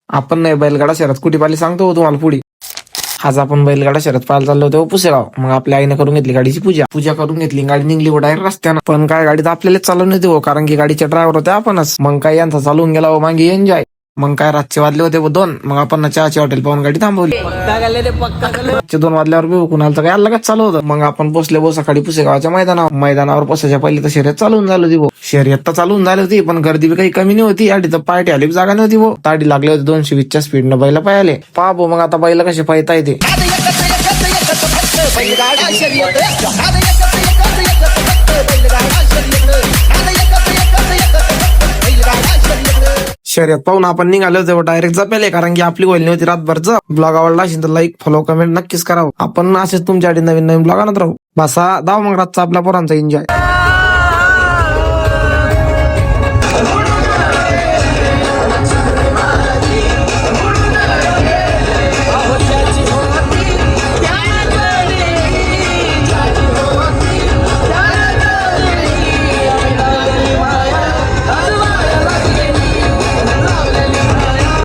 आपण नाही बैलगाडा शर्यत कुठे पाहिली सांगतो तुम्हाला पुढे. आज आपण बैलगाडा शर्यत पाहायला चाललो होतो पुसेगाव. मग आपल्या आईने करून घेतली गाडीची पूजा करून घेतली, गाडी निघली डायरेक्ट रस्त्यानं. पण काय गाडीत आपल्यालाच चालवून येते हो, कारण की गाडीचे ड्रायव्हर होते आपणच. मग काय यांचा चालवून गेला हो मागे एन्जॉय. मग काय रातचे वाजले होते 2. मग आपण चहाची हॉटेल पाहून गाडी थांबवली. 2 वाजल्यावर बी कुणाला तर काय लगेच चालू होतं. मग आपण पोहोचले सकाळी पुसेगावच्या मैदानावर पोसायच्या पहिले तर शर्यत चालून झाली होती. शर्यत तर चालून झाली होती, पण गर्दी बी काही कमी नाही होती. आधी तर पाय ठेवायला जागा नव्हती. ताडी लागले होते 220च्या स्पीडनं बैल पाहिले. पहा मग आता बैल कसे पाहता येते. शर्यत पाहून आपण निघालो होतो डायरेक्ट जपेले, कारण की आपली होईल नव्हती रातभर. ब्लॉग आवडला असेल तर लाईक फॉलो कमेंट नक्कीच करावं. आपण असेच तुमच्यासाठी नवीन ब्लॉग आणत राहू. बसा दाव मग रातचा आपल्या पोरांचा एन्जॉय.